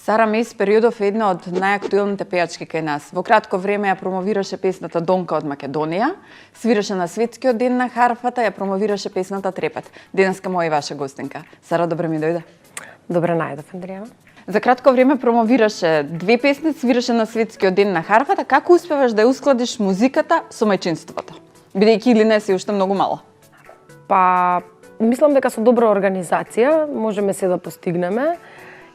Сара Мейс периодов е една од најактуелните пејачки кај нас. Во кратко време ја промовираше песната Донка од Македонија, свираше на светскиот ден на харфата, ја промовираше песната Трепет. Денеска моја и ваша гостинка. Сара, добре ми дојде. Добре најдов, Андријана. За кратко време промовираше две песни, свираше на светскиот ден на харфата. Како успеваш да ја ускладиш музиката со мајчинството? Бидејќи Илина си уште многу мала. Па, мислам дека со добра организација можеме се да постигнеме.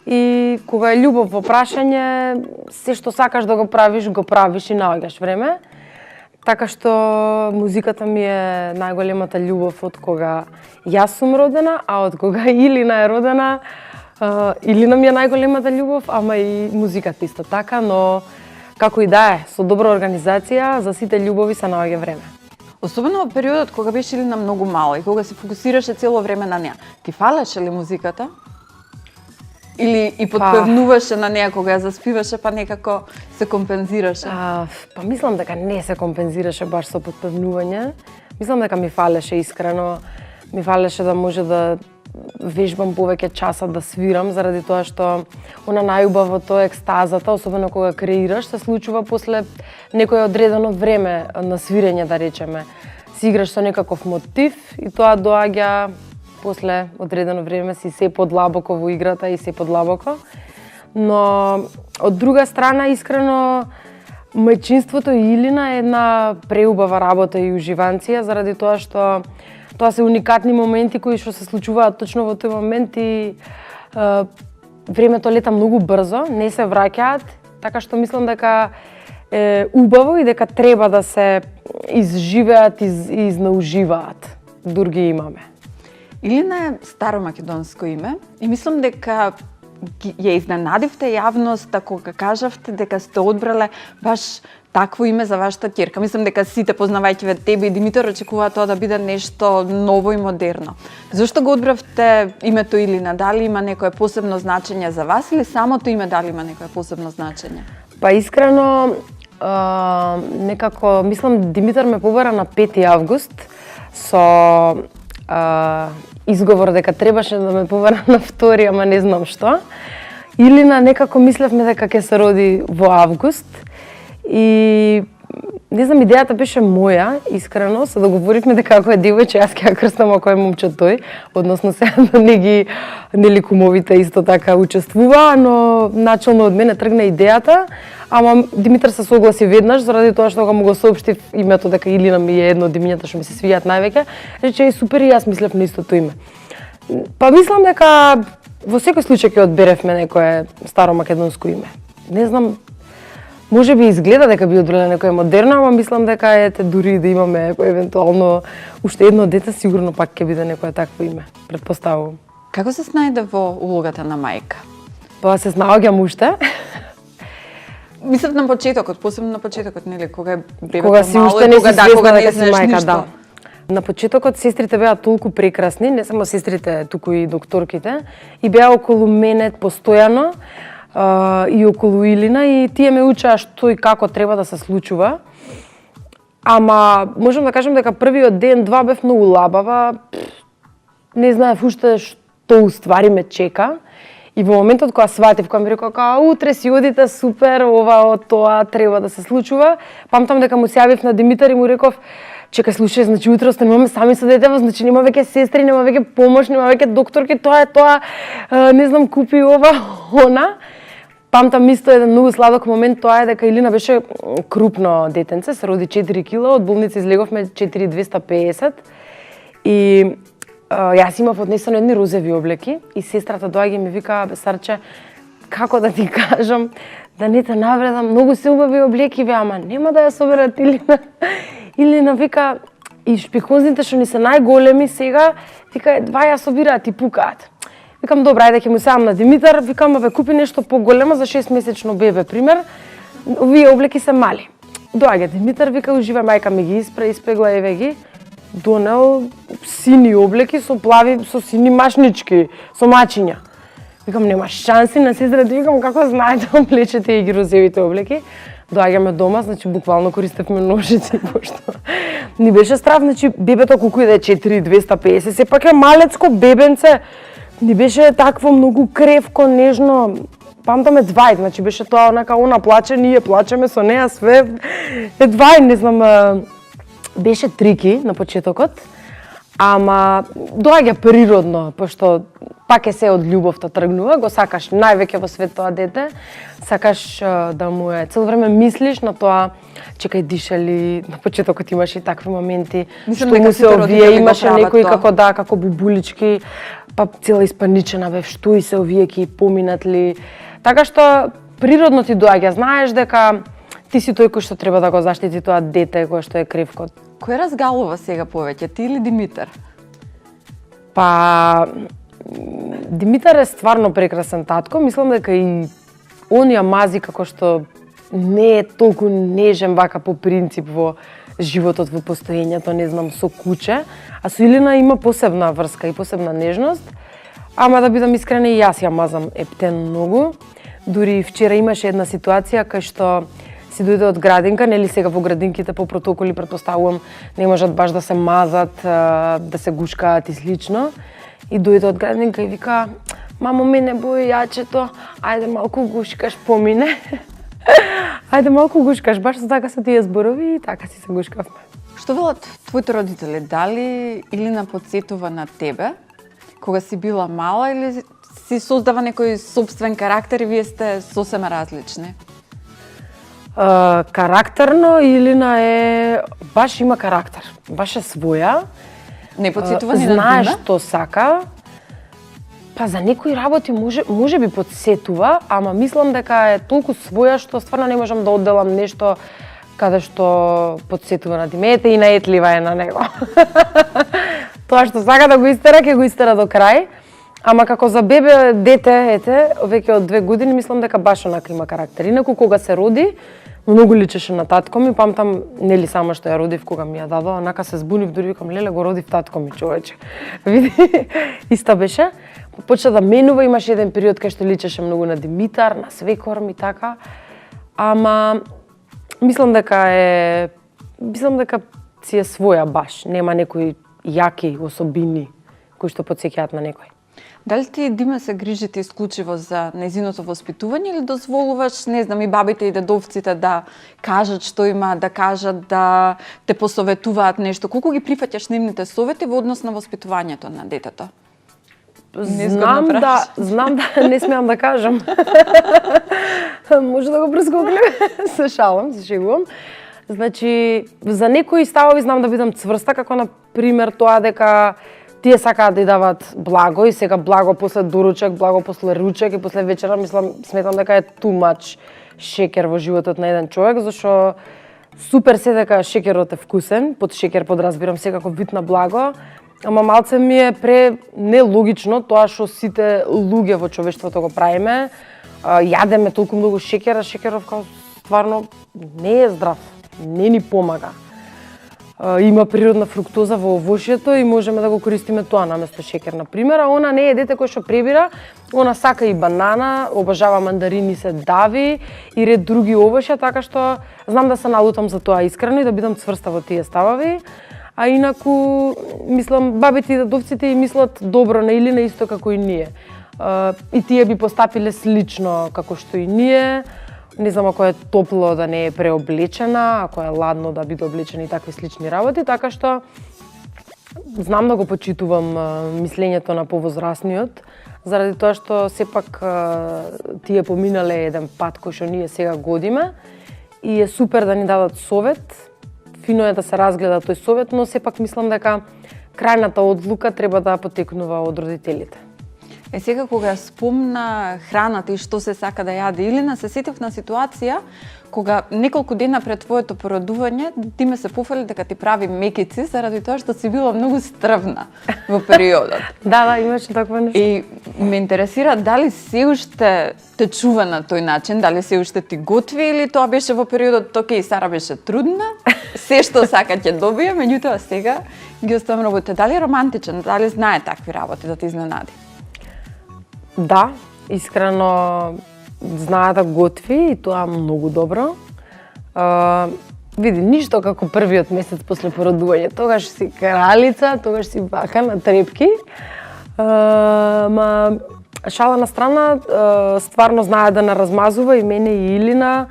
И кога е љубов во прашање, се што сакаш да го правиш и наоѓаш време. Така што музиката ми е најголемата љубов од кога јас сум родена, а од кога Илина е родена, Илина ми е најголемата љубов, ама и музиката исто така, но како и да е, со добра организација, за сите љубови се наоѓа време. Особено во периодот кога беше Илина многу мала и кога се фокусираше цело време на неа. Ти фалеше ли музиката? Или и подпевнуваше на неа кога ја заспиваше, па некако се компензираше? Па мислам дека не се компензираше баш со подпевнување. Мислам дека ми фалеше искрено. Ми фалеше да може да вежбам повеќе часот да свирам, заради тоа што она најубавото е екстазата, особено кога креираш, се случува после некој одредено време на свирење, да речеме. Си играш со некаков мотив и тоа доаѓа после одредено време, си се подлабоко во играта и се подлабоко. Но од друга страна, искрено, мајчинството и Илина е една преубава работа и уживанција, заради тоа што тоа се уникатни моменти кои што се случуваат точно во тој момент и времето лета многу брзо, не се враќаат, така што мислам дека е убаво и дека треба да се изживеат и изнауживаат, дур ги имаме. Илина е старо македонско име и мислам дека ја изненадивте јавноста кога кажавте дека сте одбрале баш такво име за вашата ќерка. Мислам дека сите познавајќи ве тебе и Димитар очекуваат тоа да биде нешто ново и модерно. Зошто го одбравте името Илина? Дали има некое посебно значење за вас или самото име дали има некое посебно значење? Па искрено, некако, мислам, Димитар ме побара на 5 август со изговор дека требаше да ме побара на 2, ама не знам што. Илина некако мислевме дека ќе се роди во август и не знам, идејата беше моја, искрено, се договоривме дека ако е девојче, јас ќе ја крстам, ако е момче тој, односно се нели кумовите исто така учествуваа, но начално од мене тргна идејата, ама Димитар се согласи веднаш, заради тоа што кога му го соопштив името дека Илина ми е едно од имињата што ми се свијаат највеќе, рече и супер, и јас мислев на истото име. Па мислам дека во секој случај ќе одберевме некое старо македонско име. Не знам, може би изгледа дека би одбрале некое модерно, ама мислам дека ете дури да имаме евентуално уште едно дете, сигурно пак ќе биде некое такво име, претпоставувам. Како се снајде во улогата на мајка? Па се снаоѓам уште. Мислам на почетокот, посебно на почетокот, нели, кога бебето кога си мало, уште не си свесна дека си мајка, ништо. да. На почетокот сестрите беа толку прекрасни, не само сестрите, туку и докторките, и беа околу мене постојано, и околу Илина, и тие ме учаа што и како треба да се случува. Ама можам да кажам дека првиот ден, 2 бев многу лабава, не знаев уште што уствари ме чека. И во моментот кога сватив, кога ми рекоа утре си одите, супер, ова од тоа треба да се случува, памтам дека му се јавив на Димитар и му реков: чекај, слушај, значи утре остануваме сами со детево, значи нема веќе сестри, нема веќе помош, нема веќе докторки, тоа е тоа, не знам, купи ова, она. Памтам исто еден многу сладок момент, тоа е дека Илина беше крупно детенце, се роди 4 кила, од болница излеговме 4250 и јас имав однесено едни розови облеки и сестрата доаѓа и ми вика: бе Сарче, како да ти кажам, да не те навредам, многу се убави облеки, бе, ама нема да ја соберат Илина. Илина вика: и шпикозните што ни се најголеми сега, вика, два ја собираат и пукаат. Викам: добра, ајде ќе му сеам на Димитар, викам: бе, купи нешто поголемо за 6-месечно бебе, пример. Овие облеки се мали. Доаѓа Димитар, вика: ужива, мајка ми ги испегла, еве ги. Донел сини облеки со плави, со сини машнички, со мачиња. Викам: нема шанси, на сестрата викам: како знаете облечете и ги розевите облеки. Доаѓаме дома, значи буквално користевме ножици, пошто ни беше страв, значи бебето колку и да е 4250, сепак е малецко бебенце, ни беше такво многу кревко, нежно, памтам едвај, значи беше тоа онака, она плаче, ние плачеме со неа, све едвај, не знам, беше трики на почетокот, ама доаѓа природно, пошто пак е се од љубовта тргнува, го сакаш највеќе во свет тоа дете, сакаш да му е, цело време мислиш на тоа, чекај дишали, на почетокот имаше и такви моменти, Мислам што дека му се сите родители овие, го имаше прават некои тоа. како да, како бубулички, па цела испаничена бев, што и се овие ки поминат ли. Така што природно ти доаѓа, знаеш дека ти си тој кој што треба да го заштити тоа дете кој што е кривкот. Кој разгалува сега повеќе, ти или Димитар? Па Димитар е стварно прекрасен татко, мислам дека и он ја мази како што не е толку нежен вака по принцип во животот, во постоењето, не знам, со куче, а со Илина има посебна врска и посебна нежност, ама да бидам искрена и јас ја мазам ептен многу. Дури вчера имаше една ситуација кај што си дојде од градинка, нели сега во градинките по протоколи претпоставувам не можат баш да се мазат, да се гушкаат и слично. И дојде од градинка и вика: "Мамо, мене бои јачето, ајде малку гушкаш помине." Ајде малку гушкаш, баш со така се тие зборови и така си се гушкавме. Што велат твоите родители? Дали Илина подсетува на тебе кога си била мала или си создава некој собствен карактер и вие сте сосема различни? Карактерно Илина е баш има карактер, баш е своја. Не подсетува ни на Знаеш Дима? што сака. Па за некои работи може би подсетува, ама мислам дека е толку своја што стварно не можам да одделам нешто каде што подсетува на Димете и наетлива е на него. Тоа што сака да го истера, ќе го истера до крај. Ама како за бебе, дете, веќе од 2 години, мислам дека баш онака има карактер. Инаку кога се роди, многу личеше на татко ми, памтам, нели само што ја родив кога ми ја дадоа, онака се збунив, дури викам, леле, го родив татко ми, човече. Види, иста беше. Почна да менува, имаше еден период кај што личеше многу на Димитар, на свекор ми така. Ама мислам дека си е своја баш, нема некои јаки особини кои што потсеќаат на некој. Дали ти, Дима, се грижите исклучиво за нејзиното воспитување или дозволуваш, не знам, и бабите и дедовците да кажат што има да кажат, да те посоветуваат нешто? Колку ги прифаќаш нивните совети во однос на воспитувањето на детето? Знам да, не смеам да кажам. Може да го прескокнем. Се шалам, се шегувам. Значи, за некои ставови знам да бидам цврста, како на пример тоа дека тие сакаат да ја дават благо и сега благо после доручек, благо после ручек и после вечера, сметам дека е too much шекер во животот на еден човек, зашто супер се дека шекерот е вкусен, под шекер подразбирам секако вид на благо, ама малце ми е нелогично тоа што сите луѓе во човештвото го правиме. Јадеме толку многу шекер, а шекеров као стварно не е здрав, не ни помага. Има природна фруктоза во овошјето и можеме да го користиме тоа наместо шекер, на пример, а она не е дете кој што пребира, она сака и банана, обожава мандарини, се дави и ред други овошја, така што знам да се налутам за тоа искрено и да бидам цврста во тие ставови. А инаку, мислам, бабите и дедовците и мислат добро на Илина исто како и ние. И тие би постапиле слично како што и ние. Не знам, ако е топло да не е преоблечена, ако е ладно да биде облечена и такви слични работи, така што знам да го почитувам мислењето на повозрасниот, заради тоа што сепак тие поминале еден пат кој што ние сега годиме и е супер да ни дадат совет. Фино е да се разгледа тој совет, но сепак мислам дека крајната одлука треба да потекнува од родителите. Сега кога спомна храната и што се сака да јаде Илина, се сетив на ситуација кога неколку дена пред твоето породување ти ме се пофали дека ти прави мекици заради тоа што си била многу стрвна во периодот. Да, имаше такво нешто. И ме интересира дали се уште те чува на тој начин, дали се уште ти готви или тоа беше во периодот окей, Сара беше трудна, се што сака ќе добие, меѓутоа сега ги оставам работите. Дали е романтичен, дали знае такви работи да те изненади? Да, искрено знае да готви и тоа многу добро. Види, ништо како првиот месец после породување. Тогаш си кралица, тогаш си бака на трепки. шала на страна, стварно знае да не размазува и мене и Илина.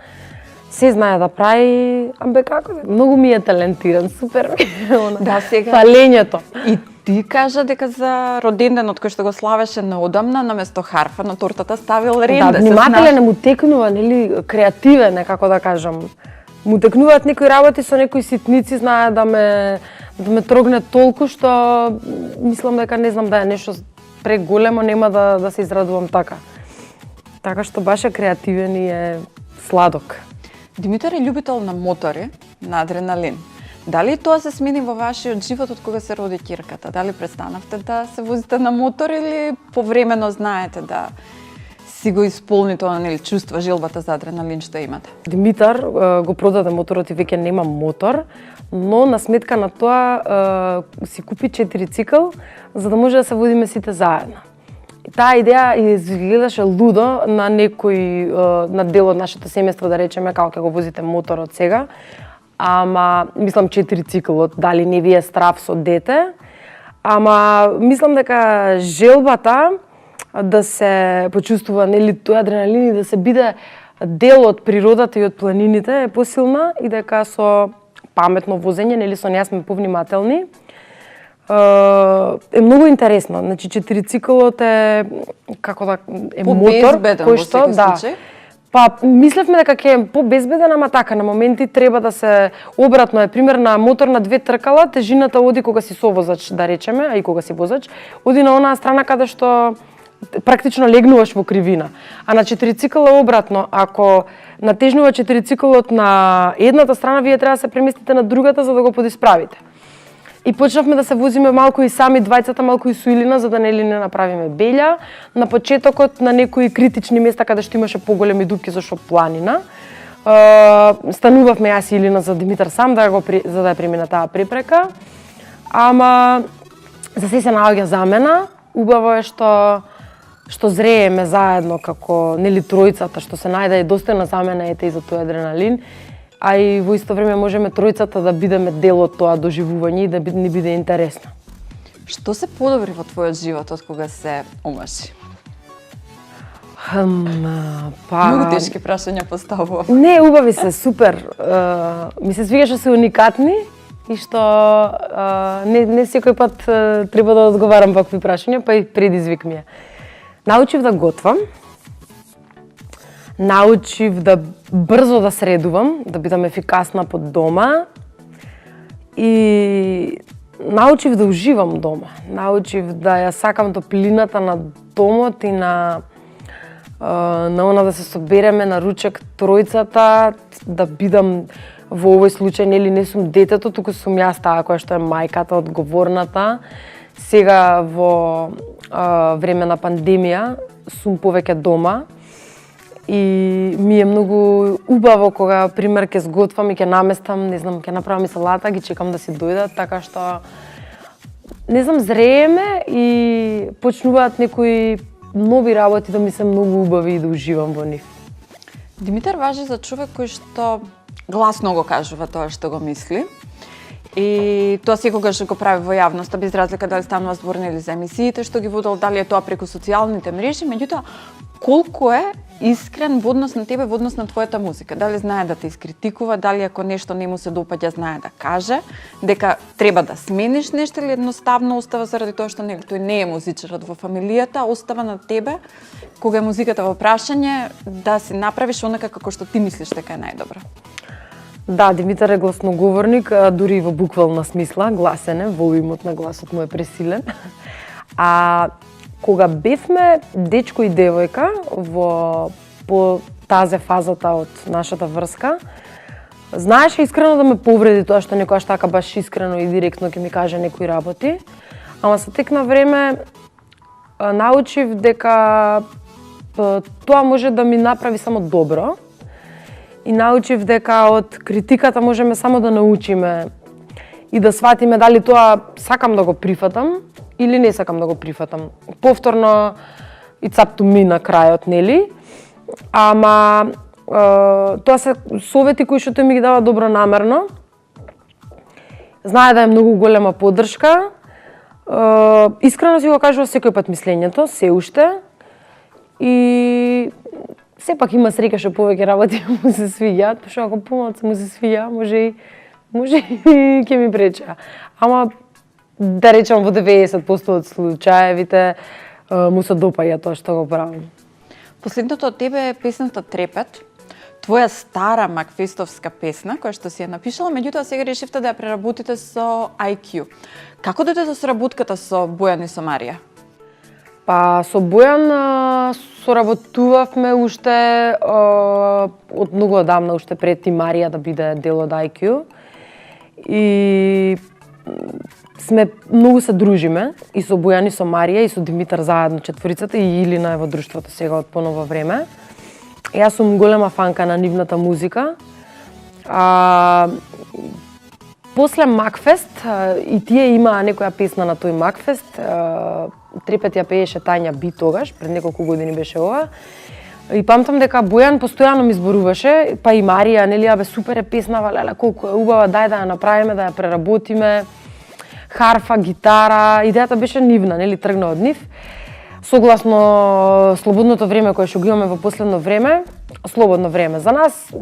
Се знае да прави, абе како, многу ми е талентиран, супер ми е. Да, сега. Фалењето. И ти кажа дека за роденденот кој што го славеше наодамна, наместо харфа на тортата ставил ренде. Да, внимателен му текнува, нели, креативен е, како да кажам. Му текнуваат некои работи со некои ситници, знае да ме трогне толку што мислам дека не знам да е нешто преголемо, нема да се израдувам така. Така што баш е креативен и е сладок. Димитар е љубител на мотори, на адреналин. Дали тоа се смени во вашиот живот од кога се роди ќерката? Дали престанавте да се возите на мотор или повремено знаете да си го исполни тоа, нели, чувства, желбата за адреналин што имате? Димитар го продаде моторот и веќе нема мотор, но на сметка на тоа си купи 4 цикл за да може да се водиме сите заедно. И таа идеја изгледаше лудо на некој на дел од нашето семејство, да речеме, како ќе го возите моторот сега. Ама мислам 4 циклот, дали не ви е страв со дете. Ама мислам дека желбата да се почувствува, нели, тој адреналин и да се биде дел од природата и од планините е посилна и дека со паметно возење, нели, со неа сме повнимателни. Е многу интересно. Значи 4 циклот е како да е мотор кој што да. Па мислевме дека ќе е побезбеден, ама така на моменти треба да се обратно е. Пример на мотор на 2 тркала, тежината оди кога си совозач, да речеме, а и кога си возач, оди на онаа страна каде што практично легнуваш во кривина. А на 4 цикла обратно, ако натежнува 4 циклот на едната страна, вие треба да се преместите на другата за да го подисправите. И почнавме да се возиме малку и сами двајцата, малку и со Илина, за да не направиме белја. На почетокот на некои критични места каде што имаше поголеми дупки зашто планина. Станувавме јас и Илина за Димитар сам за да ја премина таа препрека. Ама за се наоѓа замена. Убаво е што зрееме заедно како, нели, тројцата, што се најде и достојна замена ете и за тој адреналин. А и во исто време можеме тројцата да бидеме дел од тоа доживување и да ни биде интересно. Што се подобри во твојот живот од кога се омажи? Многу тешки прашања поставувам. Не, убави се, супер. Ми се свига што се уникатни и што не секој пат треба да одговарам вакви прашања, па и предизвик ми е. Научив да готвам. Научив да брзо да средувам, да бидам ефикасна под дома и научив да уживам дома. Научив да ја сакам топлината на домот и на она да се собереме на ручек тројцата, да бидам во овој случај, нели, не сум детето, туку сум јас таа која што е мајката, одговорната. Сега во време на пандемија сум повеќе дома. И ми е многу убаво кога, пример, ќе сготвам и ќе наместам, не знам, ќе направам и салата, ги чекам да си дојдат, така што, не знам, зрееме и почнуваат некои нови работи да ми се многу убави и да уживам во нив. Димитар важи за човек кој што гласно го кажува тоа што го мисли. И тоа секогаш го прави во јавноста, без разлика дали станува збор или за емисиите што ги водел, дали е тоа преку социјалните мрежи, меѓутоа колку е искрен во однос на тебе, во однос на твојата музика. Дали знае да те искритикува, дали ако нешто не му се допаѓа, знае да каже, дека треба да смениш нешто или едноставно остава заради тоа што тој не е музичарот во фамилијата, остава на тебе, кога е музиката во прашање, да си направиш онака како што ти мислиш дека е најдобро. Да, Димитар е гласноговорник, дури и во буквална смисла, гласен е, волумот на гласот му е пресилен. А кога бевме дечко и девојка по тази фазата од нашата врска, знаеше искрено да ме повреди тоа што некојаш така баш искрено и директно ќе ми каже некои работи, ама со тек на време научив дека тоа може да ми направи само добро и научив дека од критиката можеме само да научиме и да сватиме дали тоа сакам да го прифатам или не сакам да го прифатам. Повторно it's up to me на крајот, нели? Ама тоа се совети кои што тој ми ги дава добронамерно. Знае да е многу голема поддршка. Искрено си го кажува секој пат мислењето, се уште. И сепак има среќа што повеќе работи му се свиѓаат, пошто ако помалку му се свиѓа, може и ќе ми преча. Ама да речам во 90% од случаевите му се допаѓа тоа што го правам. Последното од тебе е песната Трепет, твоја стара макфестовска песна, која што си ја напишала, меѓутоа сега решивте да ја преработите со IQ. Како дојде до соработката со Бојан и со Марија? Па со Бојан соработувавме уште од многу одамна, уште пред и Марија да биде дел од IQ. И сме многу се дружиме и со Бојан и со Марија и со Димитар заедно четворицата и Илина е во друштвото сега од поново време. Јас сум голема фанка на нивната музика. После Макфест и тие имаа некоја песна на тој Макфест. Трепет ја пееше Тања Би тогаш, пред неколку години беше ова. И памтам дека Бојан постојано ми зборуваше, па и Марија, нели, абе супер е песнава, леле колку е убава, дај да ја направиме, да ја преработиме. Харфа, гитара, идејата беше нивна, нели, тргна од нив. Согласно слободното време кое што го имаме во последно време, слободно време за нас,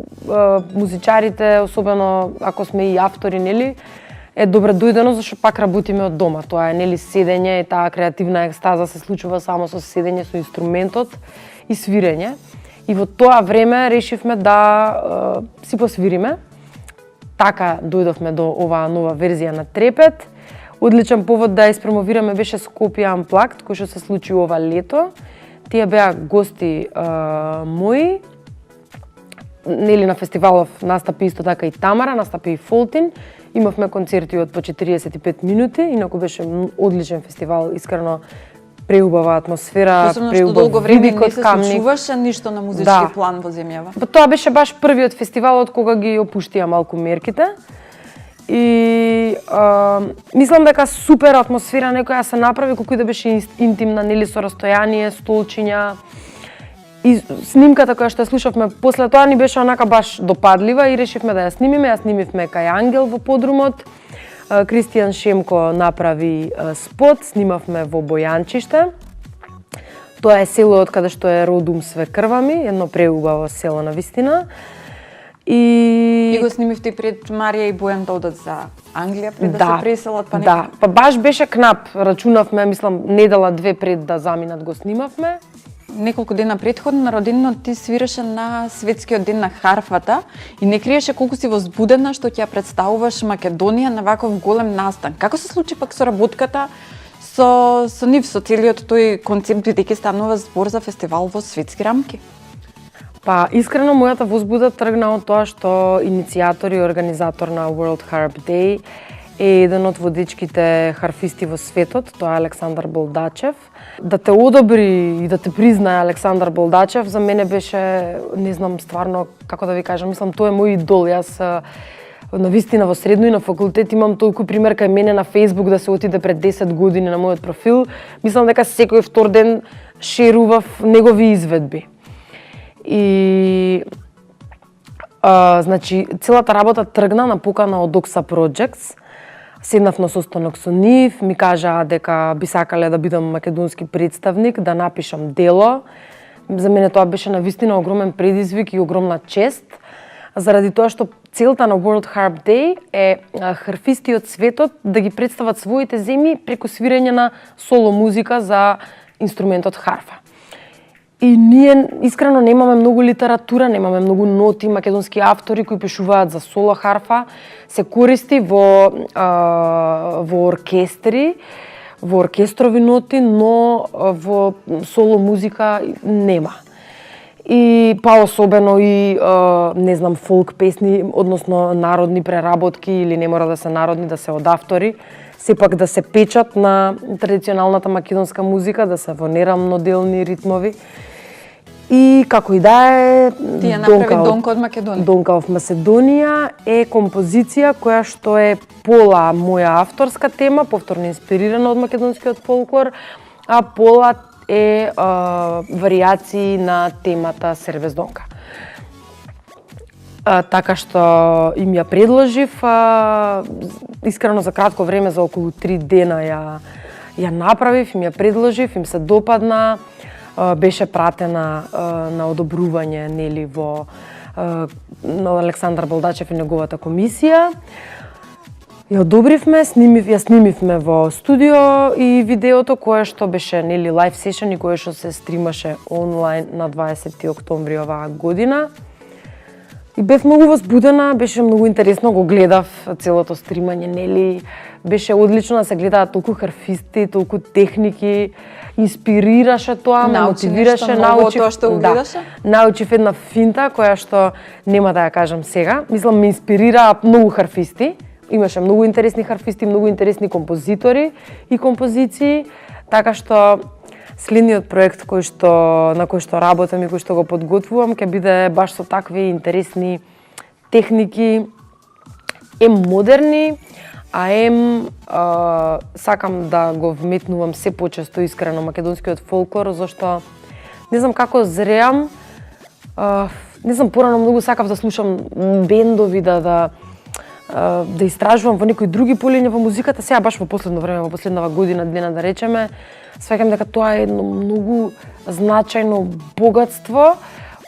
музичарите, особено ако сме и автори, нели, е добре дојдено зашто пак работиме од дома. Тоа е, нели, седење и таа креативна екстаза се случува само со седење со инструментот и свирење. И во тоа време решивме да си посвириме. Така дојдовме до оваа нова верзија на Трепет. Одличен повод да испромовираме беше Скопје Unplugged, кој што се случи ова лето. Тие беа гости мои. Нели на фестивалов настапи исто така и Тамара, настапи и Фолтин. Имавме концерти од по 45 минути, инаку беше одличен фестивал, искрено преубава атмосфера, преубав долго време не се случуваше ништо на музички план во земјава. Па тоа беше баш првиот фестивал од кога ги опуштија малку мерките. И мислам дека супер атмосфера некоја се направи, колку и да беше интимна, нели, со растојание, столчиња. И снимката која што ја слушавме после тоа ни беше онака баш допадлива и решивме да ја снимиме. Ја снимивме кај Ангел во подрумот. Кристијан Шемко направи спот, снимавме во Бојанчиште. Тоа е село од каде што е родум Свекрва ми, едно преубаво село на вистина. И го снимивте пред Марија и Бојан да одат за Англија пред да се преселат, па не? Да, па баш беше кнап, рачунавме, мислам, недела две пред да заминат го снимавме. Неколку дена претходно на родендинот ти свиреше на светскиот ден на харфата и не криеше колку си возбудена што ќе ја представуваш Македонија на ваков голем настан. Како се случи пак соработката со нив, со целиот тој концепт, бидејќи станува збор за фестивал во светски рамки? Па, искрено, мојата возбуда тргна од тоа што иницијатор и организатор на World Harp Day е еден од водичките харфисти во светот, тоа е Александар Болдачев. Да те одобри и да те признае Александар Болдачев, за мене беше, не знам стварно како да ви кажам, мислам, тој е мој идол. Јас на вистина во средно и на факултет имам толку пример кај мене на Facebook да се отиде пред 10 години на мојот профил. Мислам дека секој втор ден шерував негови изведби. И значи целата работа тргна на покана од Doxa Projects. Седнав на состанок со нив, ми кажаа дека би сакале да бидам македонски представник, да напишам дело. За мене тоа беше навистина огромен предизвик и огромна чест, заради тоа што целта на World Harp Day е харфисти од светот да ги представат своите земји преку свирење на соло музика за инструментот харфа. И ние искрено немаме многу литература, немаме многу ноти, македонски автори кои пишуваат за соло харфа. Се користи во оркестри, во оркестрови ноти, но во соло музика нема. И па особено и не знам, фолк песни, односно народни преработки или не мора да се народни, да се од автори, сепак да се печат на традиционалната македонска музика, да се во нерамноделни ритмови. И како и да е, ти ја направи Донка од Македонија. Донка од Македонија е композиција која што е пола моја авторска тема, повторно инспирирана од македонскиот фолклор, а пола е варијации на темата Сервес Донка. Така што им ја предложив, искрено за кратко време, за околу 3 дена ја направив, им ја предложив, им се допадна. беше пратена на одобрување нели во на Александар Балдачев и неговата комисија. Ја одобривме, ја снимивме во студио и видеото кое што беше нели лайв сешн и кое што се стримаше онлайн на 20 октомври оваа година. И бев многу возбудена, беше многу интересно, го гледав целото стримање, нели, беше одлично да се гледаат толку харфисти, толку техники, инспирираше тоа, ме мотивираше, научив тоа што го гледаше? Научив една финта која што нема да ја кажам сега. Мислам ме инспирираа многу харфисти. Имаше многу интересни харфисти, многу интересни композитори и композиции, така што следниот проект на кој што работам и кој што го подготвувам ќе биде баш со такви интересни техники, модерни, сакам да го вметнувам се почесто искрено македонскиот фолклор, зашто не знам како зреам, не знам, порано многу сакав да слушам бендови, да истражувам во некои други полиња во музиката, сега баш во последно време, во последнава година, двена да речеме, сваќам дека тоа е едно многу значајно богатство,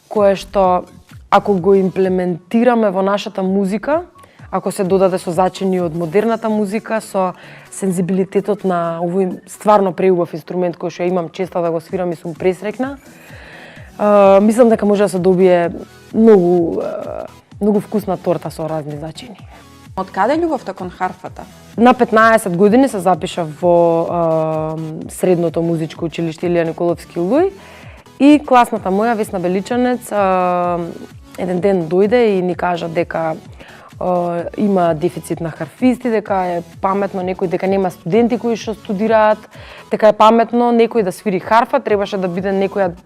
кое што ако го имплементираме во нашата музика, ако се додаде со зачини од модерната музика, со сензибилитетот на овој стварно преубав инструмент кој што имам честа да го свирам и сум пресреќна, мислам дека може да се добие многу вкусна торта со разни зачини. Од каде љубовта кон харфата? На 15 години се запишав во средното музичко училиште Илија Николовски Луј и класната моја Весна Беличанец еден ден дојде и ни кажа дека има дефицит на харфисти, дека е паметно дека нема студенти кои што студираат, дека е паметно некој да свири харфа, требаше да биде некоја,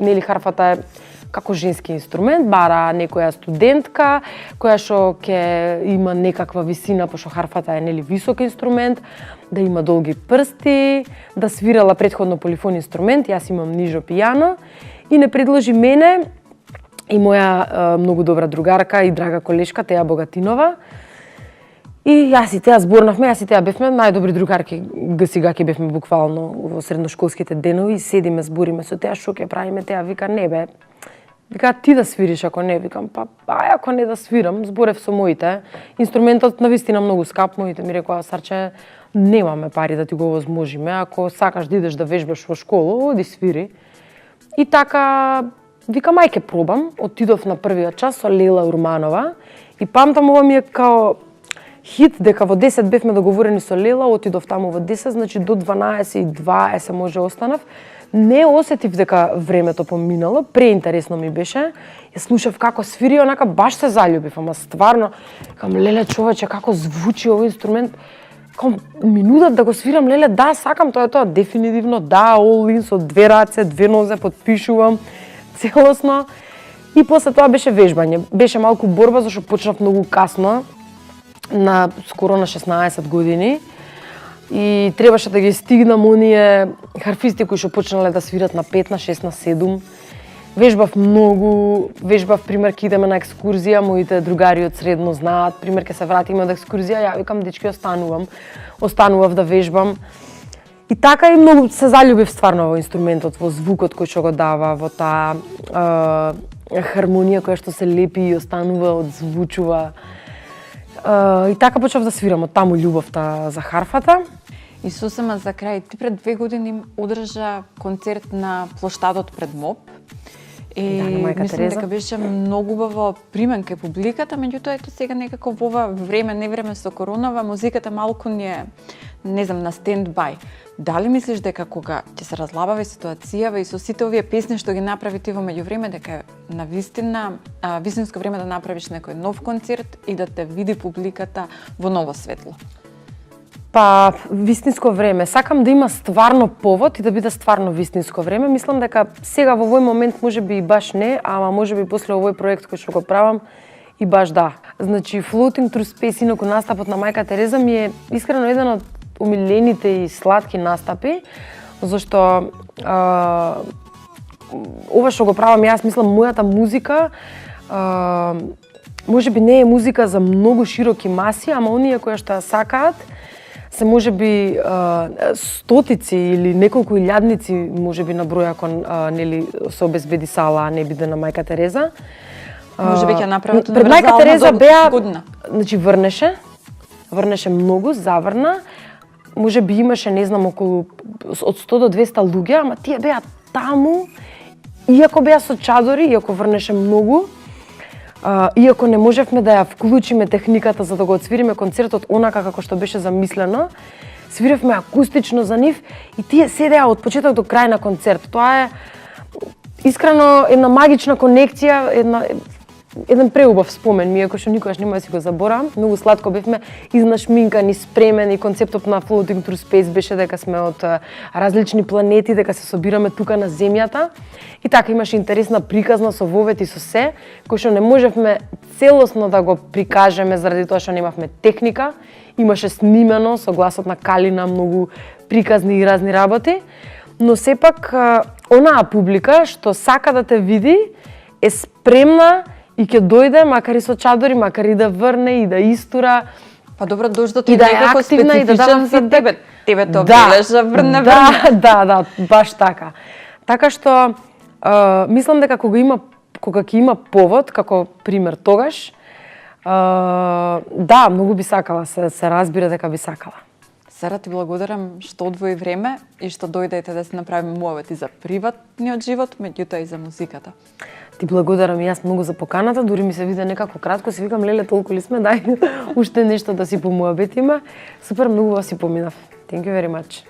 нели харфата е како женски инструмент, бара некоја студентка која што ќе има некаква висина, пошто харфата е нели висок инструмент, да има долги прсти, да свирала претходно полифон инструмент, јас имам нижо пијано и не предложи мене и моја многу добра другарка и драга колешка Теја Богатинова. И јас и Теја зборнавме, јас и Теја бевме најдобри другарки, гаки бевме буквално во средношколските денови, седиме, збориме со Теја, што ќе правиме, Теја вика не бе. Вика ти да свириш, ако не, викам па ако не да свирам, зборев со моите. Инструментот навистина многу скап, моите ми рекоа Сарче, немаме пари да ти го возможиме, ако сакаш да идеш да вежбаш во школа, оди свири. И така викам ај ќе пробам, отидов на првиот час со Лела Урманова и памтам ова ми е као хит, дека во 10 бевме договорени со Лела, отидов таму во 10, значи до 12:20 може останав. Не осетив дека времето поминало, преинтересно ми беше. Ја слушав како свири, онака баш се заљубив, ама стварно, кам леле човече како звучи овој инструмент. Кам минута да го свирам, леле да, сакам тоа, дефинитивно да, all in со две раце, две нозе, потпишувам целосно. И после тоа беше вежбање. Беше малку борба зашто почнав многу касно, на скоро на 16 години. И требаше да ги стигнам оние харфисти кои што почнале да свират на 5, на 6, на 7. Вежбав многу, пример, ке идеме на екскурзија, моите другари од средно знаат, пример, ке се вратиме од екскурзија, ја викам дечки останував да вежбам. И така и многу се заљубив стварно во инструментот, во звукот кој што го дава, во таа хармонија која што се лепи и останува, одзвучува. И така почнав да свирам, од таму љубовта за харфата. И сосема за крај, ти пред 2 години одржа концерт на плоштадот пред МОП. И мислам дека беше многу убаво примен кај публиката, меѓутоа ето сега некако во ова време со коронава, музиката малку ни е, не знам, на стендбај. Дали мислиш дека кога ќе се разлабава ситуацијава и со сите овие песни што ги направи ти во меѓувреме, дека е на вистинско време да направиш некој нов концерт и да те види публиката во ново светло? Па, вистинско време. Сакам да има стварно повод и да биде стварно вистинско време. Мислам дека сега во овој момент можеби и баш не, ама можеби после овој проект кој што го правам и баш да. Значи, Floating Through Space, инаку настапот на Мајка Тереза ми е искрено еден од умилените и сладки настапи, зашто ова што го правам јас, мислам, мојата музика можеби не е музика за многу широки маси, ама оние кои што ја сакаат, се можеби стотици или неколку илјадници можеби на број ако нели се обезбеди сала, а не биде на мајка Тереза. Може би ќе направат пред мајка Тереза беа година. Значи врнеше многу, заврна. Може би имаше, не знам, околу од 100 до 200 луѓе, ама тие беа таму, иако беа со чадори, иако врнеше многу, иако не можевме да ја вклучиме техниката за да го отсвириме концертот онака како што беше замислено, свиревме акустично за нив и тие седеа од почеток до крај на концерт. Тоа е искрено една магична конекција, еден преубав спомен ми е кој што никогаш нема да си го заборавам. Многу сладко бевме изнашминкани, спремени. Концептот на Floating Through Space беше дека сме од различни планети, дека се собираме тука на земјата. И така имаше интересна приказна со вовет и со се, кој што не можевме целосно да го прикажеме заради тоа што немавме техника. Имаше снимено со гласот на Калина многу приказни и разни работи, но сепак онаа публика што сака да те види е спремна и ќе дојде, макар и со чадори, макар и да врне и да истура. Па добро, дождото и е да е некако активна и да дава специфичен за фидбек. тебе. Тебе тоа Да, бележа врне. Да, баш така. Така што мислам дека кога ќе има повод, како пример тогаш, да, многу би сакала, се разбира дека би сакала. Сара, ти благодарам што одвои време и што дојдете да се направиме муавети за приватниот живот, меѓутоа и за музиката. Ти благодарам и јас многу за поканата, дури ми се виде некако кратко, си викам леле толку ли сме, дај уште нешто да си помуабетиме. Супер, многу си поминав. Thank you very much.